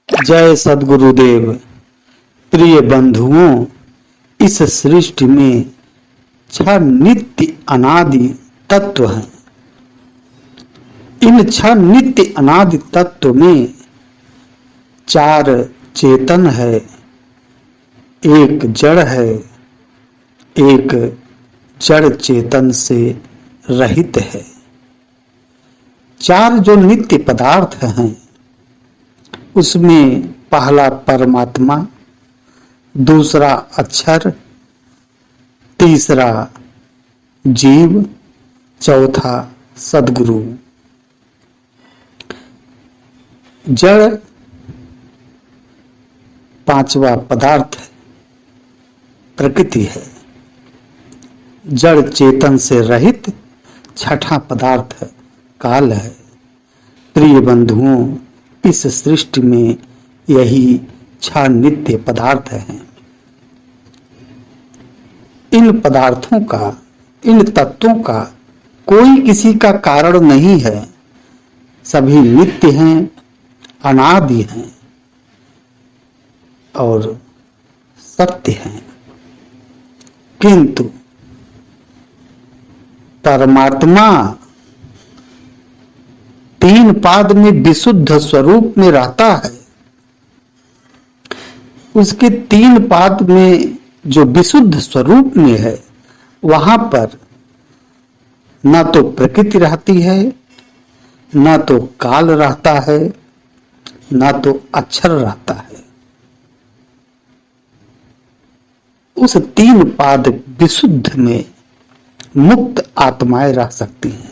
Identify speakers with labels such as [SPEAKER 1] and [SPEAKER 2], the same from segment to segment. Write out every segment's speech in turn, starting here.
[SPEAKER 1] जय सद्गुरुदेव। प्रिय बंधुओं, इस सृष्टि में छह नित्य अनादि तत्व हैं। इन छह नित्य अनादि तत्व में चार चेतन है, एक जड़ है, एक जड़ चेतन से रहित है। चार जो नित्य पदार्थ हैं उसमें पहला परमात्मा, दूसरा अक्षर, तीसरा जीव, चौथा सद्गुरु। जड़ पांचवा पदार्थ प्रकृति है। जड़ चेतन से रहित छठा पदार्थ काल है। प्रिय बंधुओं, इस सृष्टि में यही छह नित्य पदार्थ हैं। इन पदार्थों का, इन तत्वों का कोई किसी का कारण नहीं है। सभी नित्य हैं, अनादि हैं और सत्य हैं। किंतु परमात्मा तीन पाद में विशुद्ध स्वरूप में रहता है। उसके तीन पाद में जो विशुद्ध स्वरूप में है, वहां पर न तो प्रकृति रहती है, न तो काल रहता है, न तो अक्षर रहता है। उस तीन पाद विशुद्ध में मुक्त आत्माएं रह सकती हैं।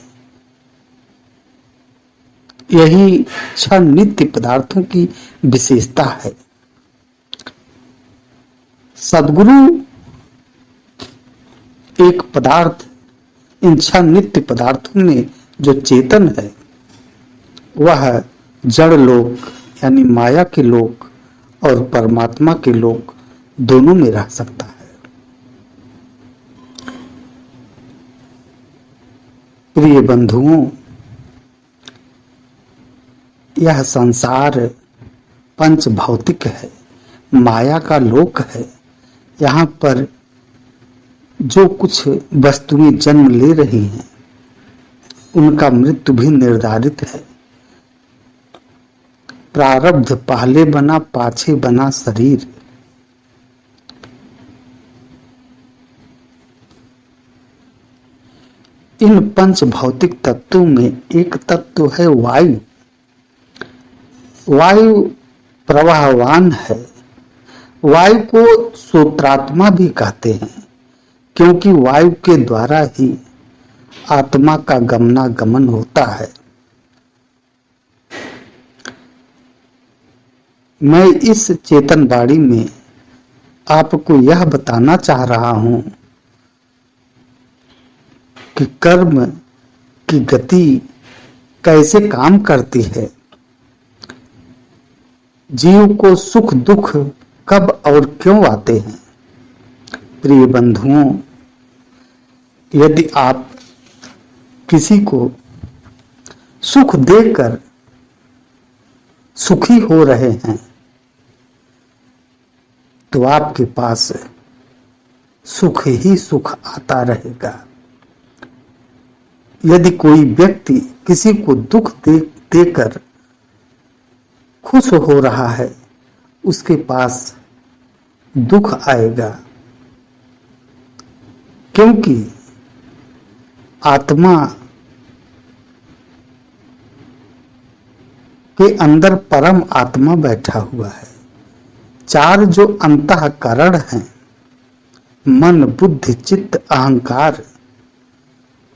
[SPEAKER 1] यही छह नित्य पदार्थों की विशेषता है। सद्गुरु एक पदार्थ, इन छह नित्य पदार्थों में जो चेतन है वह जड़ लोक यानी माया के लोक और परमात्मा के लोक दोनों में रह सकता है। प्रिय बंधुओं, यह संसार पंच भौतिक है, माया का लोक है। यहाँ पर जो कुछ वस्तुएं जन्म ले रही हैं उनका मृत्यु भी निर्धारित है। प्रारब्ध पहले बना पाछे बना शरीर। इन पंच भौतिक तत्वों में एक तत्व है वायु। वायु प्रवाहवान है। वायु को सूत्रात्मा भी कहते हैं, क्योंकि वायु के द्वारा ही आत्मा का गमनागमन होता है। मैं इस चेतनवाणी में आपको यह बताना चाह रहा हूं कि कर्म की गति कैसे काम करती है। जीव को सुख दुख कब और क्यों आते हैं। प्रिय बंधुओं, यदि आप किसी को सुख देकर सुखी हो रहे हैं तो आपके पास सुख ही सुख आता रहेगा। यदि कोई व्यक्ति किसी को दुख देकर खुश हो रहा है, उसके पास दुख आएगा, क्योंकि आत्मा के अंदर परम आत्मा बैठा हुआ है। चार जो अंतःकरण हैं, मन बुद्धि चित्त अहंकार,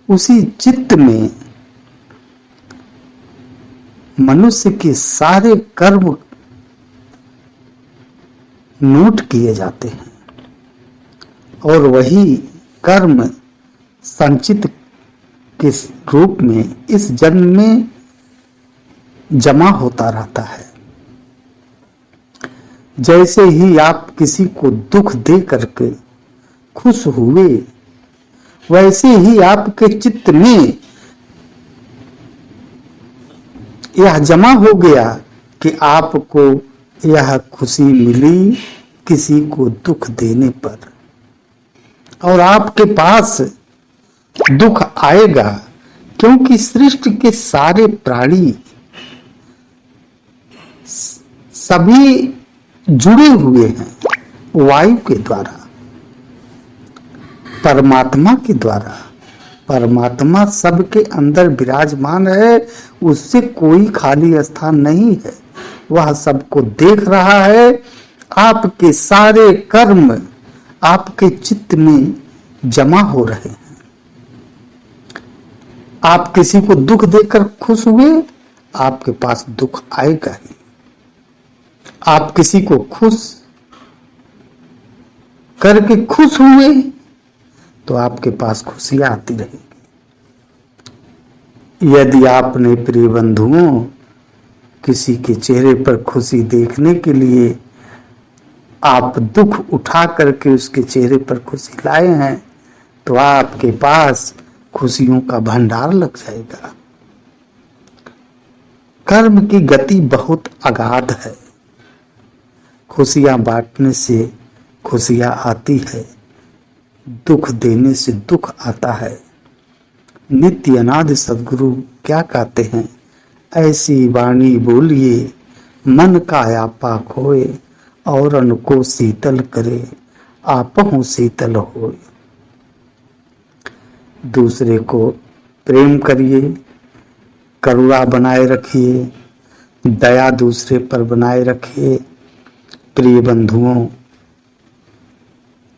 [SPEAKER 1] उसी चित्त में मनुष्य के सारे कर्म नोट किए जाते हैं और वही कर्म संचित के रूप में इस जन्म में जमा होता रहता है। जैसे ही आप किसी को दुख दे करके खुश हुए, वैसे ही आपके चित्त में यह जमा हो गया कि आपको यह खुशी मिली किसी को दुख देने पर, और आपके पास दुख आएगा, क्योंकि सृष्टि के सारे प्राणी सभी जुड़े हुए हैं वायु के द्वारा, परमात्मा के द्वारा। परमात्मा सबके अंदर विराजमान है, उससे कोई खाली स्थान नहीं है। वह सबको देख रहा है। आपके सारे कर्म आपके चित्त में जमा हो रहे हैं। आप किसी को दुख देकर खुश हुए, आपके पास दुख आएगा ही। आप किसी को खुश करके खुश हुए तो आपके पास खुशियां आती रहेगी। यदि आपने प्रिय बंधुओं किसी के चेहरे पर खुशी देखने के लिए आप दुख उठा करके उसके चेहरे पर खुशी लाए हैं, तो आपके पास खुशियों का भंडार लग जाएगा। कर्म की गति बहुत अगाध है। खुशियां बांटने से खुशियां आती है, दुख देने से दुख आता है। नित्य अनादि सद्गुरु क्या कहते हैं? ऐसी वाणी बोलिए मन का आपा खोए, और को शीतल करे आपहु शीतल होए। दूसरे को प्रेम करिए, करुणा बनाए रखिए, दया दूसरे पर बनाए रखिए। प्रिय बंधुओं,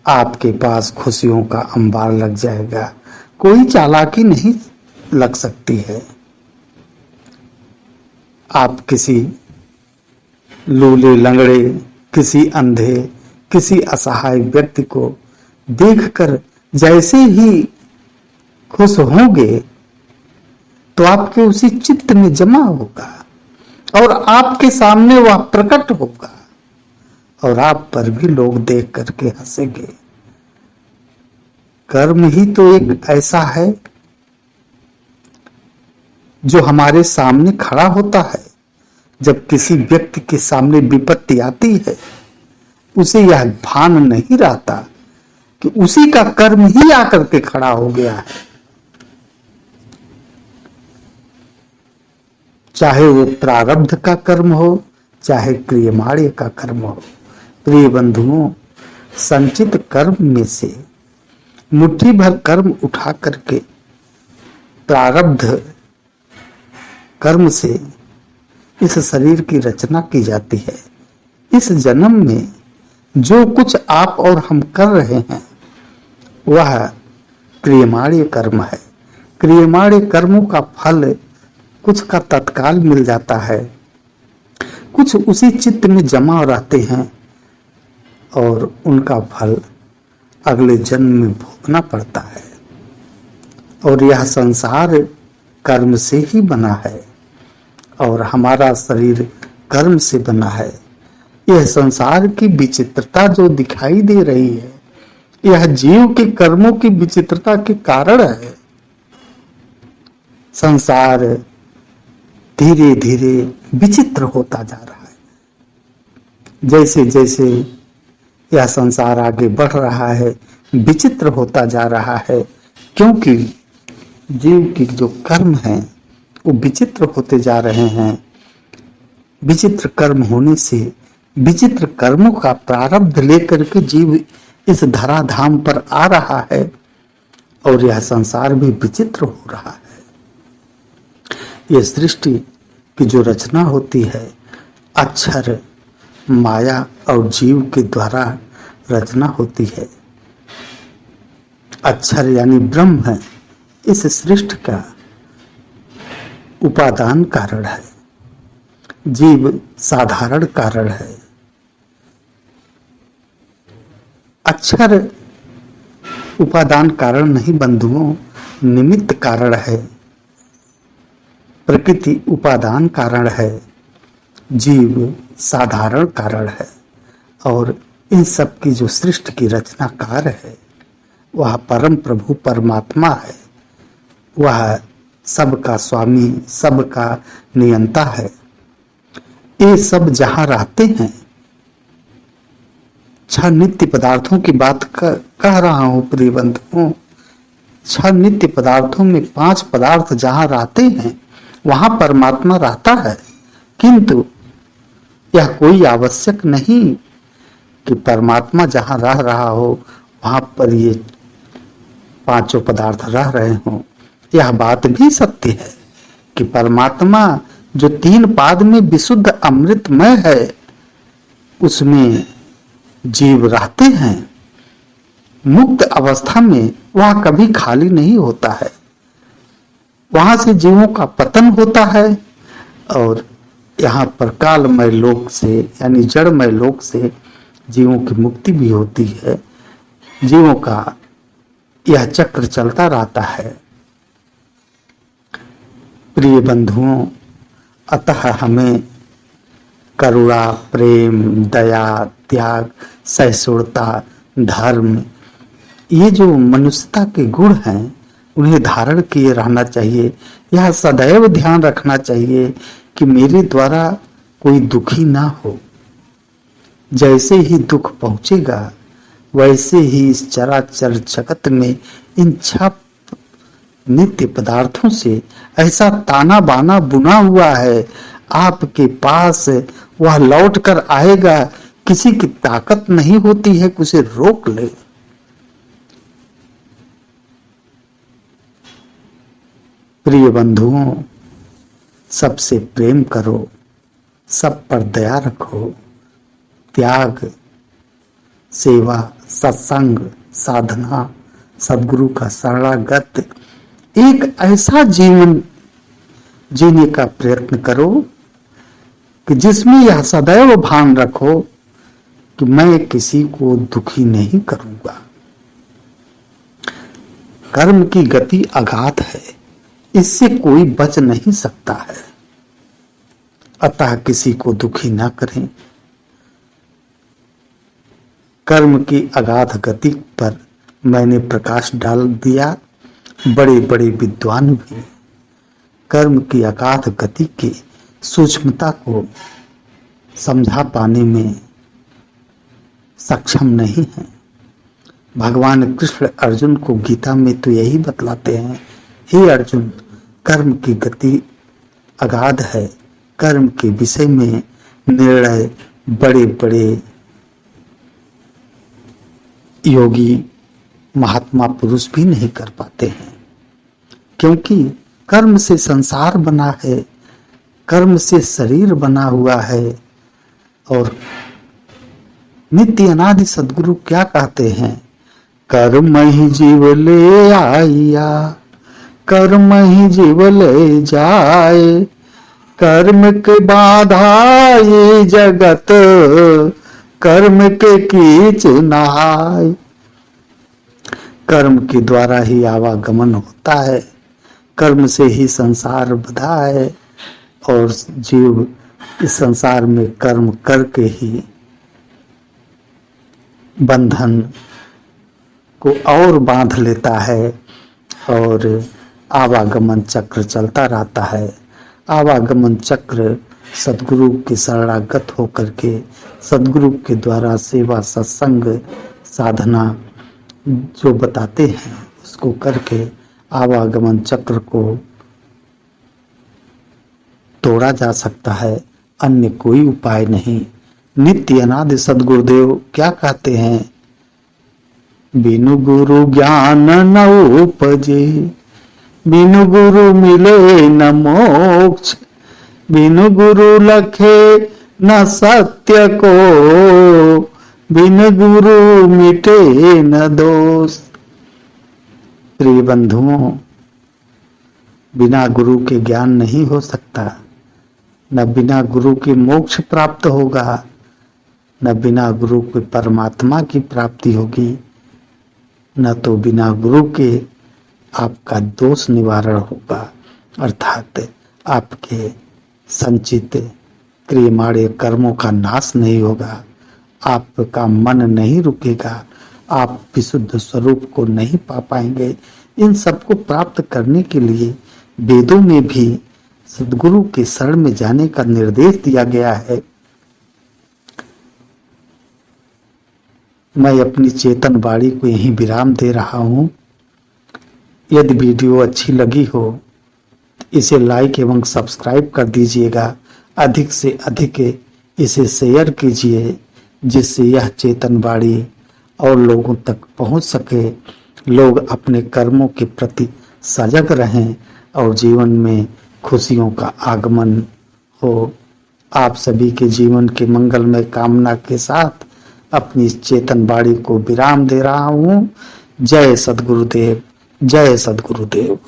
[SPEAKER 1] आपके पास खुशियों का अंबार लग जाएगा। कोई चालाकी नहीं लग सकती है। आप किसी लूले लंगड़े, किसी अंधे, किसी असहाय व्यक्ति को देखकर जैसे ही खुश होंगे, तो आपके उसी चित्त में जमा होगा और आपके सामने वह प्रकट होगा, और आप पर भी लोग देख करके हंसेंगे। कर्म ही तो एक ऐसा है जो हमारे सामने खड़ा होता है। जब किसी व्यक्ति के सामने विपत्ति आती है, उसे यह भान नहीं रहता कि उसी का कर्म ही आकर के खड़ा हो गया है। चाहे वो प्रारब्ध का कर्म हो, चाहे क्रियमाण्य का कर्म हो। प्रिय बंधुओं, संचित कर्म में से मुट्ठी भर कर्म उठा करके प्रारब्ध कर्म से इस शरीर की रचना की जाती है। इस जन्म में जो कुछ आप और हम कर रहे हैं वह क्रियमाण्य कर्म है। क्रियमाण्य कर्मों का फल कुछ का तत्काल मिल जाता है, कुछ उसी चित्त में जमा रहते हैं और उनका फल अगले जन्म में भोगना पड़ता है। और यह संसार कर्म से ही बना है और हमारा शरीर कर्म से बना है। यह संसार की विचित्रता जो दिखाई दे रही है, यह जीव के कर्मों की विचित्रता के कारण है। संसार धीरे धीरे विचित्र होता जा रहा है। जैसे जैसे यह संसार आगे बढ़ रहा है, विचित्र होता जा रहा है, क्योंकि जीव की जो कर्म हैं वो विचित्र होते जा रहे हैं। विचित्र कर्म होने से विचित्र कर्मों का प्रारब्ध लेकर के जीव इस धराधाम पर आ रहा है और यह संसार भी विचित्र हो रहा है। यह सृष्टि की जो रचना होती है, अक्षर, माया और जीव के द्वारा रचना होती है। अक्षर यानी ब्रह्म है, इस सृष्टि का उपादान कारण है। जीव साधारण कारण है। अक्षर उपादान कारण नहीं बंधुओं, निमित्त कारण है। प्रकृति उपादान कारण है, जीव साधारण कारण है। और इन सब की जो सृष्टि की रचनाकार है वह परम प्रभु परमात्मा है। वह सबका स्वामी, सबका नियंता है। ये सब जहां रहते हैं, छह नित्य पदार्थों की बात कह रहा हूं प्रिय बंधुओं। छह नित्य पदार्थों में पांच पदार्थ जहां रहते हैं वहां परमात्मा रहता है, किंतु यह कोई आवश्यक नहीं कि परमात्मा जहां रह रहा हो वहां पर ये पांचों पदार्थ रह रहे हों। यह बात भी सत्य है कि परमात्मा जो तीन पाद में विशुद्ध अमृतमय है उसमें जीव रहते हैं। मुक्त अवस्था में वह कभी खाली नहीं होता है, वहां से जीवों का पतन होता है और यहाँ पर कालमय लोक से यानी जड़मय लोक से जीवों की मुक्ति भी होती है। जीवों का यह चक्र चलता रहता है। प्रिय बंधुओं, अतः हमें करुणा, प्रेम, दया, त्याग, सहिष्णुता, धर्म, ये जो मनुष्यता के गुण हैं उन्हें धारण किए रहना चाहिए। यह सदैव ध्यान रखना चाहिए कि मेरे द्वारा कोई दुखी ना हो। जैसे ही दुख पहुंचेगा वैसे ही इस चराचर जगत में इन छह नित्य पदार्थों से ऐसा ताना बाना बुना हुआ है, आपके पास वह लौट कर आएगा। किसी की ताकत नहीं होती है कि उसे रोक ले। प्रिय बंधुओं, सबसे प्रेम करो, सब पर दया रखो। त्याग, सेवा, सत्संग, साधना, सदगुरु का शरणागत एक ऐसा जीवन जीने का प्रयत्न करो कि जिसमें यह सदैव भान रखो कि मैं किसी को दुखी नहीं करूंगा। कर्म की गति अगाध है, इससे कोई बच नहीं सकता है, अतः किसी को दुखी ना करें। कर्म की अगाध गति पर मैंने प्रकाश डाल दिया। बड़े बड़े विद्वान भी कर्म की अगाध गति की सूक्ष्मता को समझा पाने में सक्षम नहीं है। भगवान कृष्ण अर्जुन को गीता में तो यही बतलाते हैं, हे अर्जुन, कर्म की गति अगाध है। कर्म के विषय में निर्णय बड़े बड़े योगी महात्मा पुरुष भी नहीं कर पाते हैं, क्योंकि कर्म से संसार बना है, कर्म से शरीर बना हुआ है। और नित्य अनादि सदगुरु क्या कहते हैं? कर्म ही जीव ले आइया, कर्म ही जीव ले जाए, कर्म के बाधा ये जगत, कर्म के कीच नहाय। कर्म के द्वारा ही आवागमन होता है, कर्म से ही संसार बधा है और जीव इस संसार में कर्म करके ही बंधन को और बांध लेता है और आवागमन चक्र चलता रहता है। आवागमन चक्र सदगुरु के शरणागत होकर के सदगुरु के द्वारा सेवा, सत्संग, साधना जो बताते हैं उसको करके आवागमन चक्र को तोड़ा जा सकता है, अन्य कोई उपाय नहीं। नित्य अनादि सदगुरुदेव क्या कहते हैं? बिनु गुरु ज्ञान न उपजे, बिनु गुरु मिले न मोक्ष, बिनु गुरु लखे न सत्य को, बिनु गुरु मिटे न दोष। प्रिय बंधुओं, बिना गुरु के ज्ञान नहीं हो सकता, न बिना गुरु के मोक्ष प्राप्त होगा, न बिना गुरु के परमात्मा की प्राप्ति होगी, न तो बिना गुरु के आपका दोष निवारण होगा, अर्थात आपके संचित क्रियमाणे कर्मों का नाश नहीं होगा, आपका मन नहीं रुकेगा, आप विशुद्ध स्वरूप को नहीं पा पाएंगे। इन सबको प्राप्त करने के लिए वेदों में भी सदगुरु के शरण में जाने का निर्देश दिया गया है। मैं अपनी चेतन वाणी को यहीं विराम दे रहा हूं। यदि वीडियो अच्छी लगी हो तो इसे लाइक एवं सब्सक्राइब कर दीजिएगा। अधिक से अधिक इसे शेयर कीजिए, जिससे यह चेतन वाणी और लोगों तक पहुंच सके, लोग अपने कर्मों के प्रति सजग रहें और जीवन में खुशियों का आगमन हो। आप सभी के जीवन के मंगलमय कामना के साथ अपनी इस चेतन वाणी को विराम दे रहा हूं। जय सद्गुरुदेव, जय सद्गुरुदेव।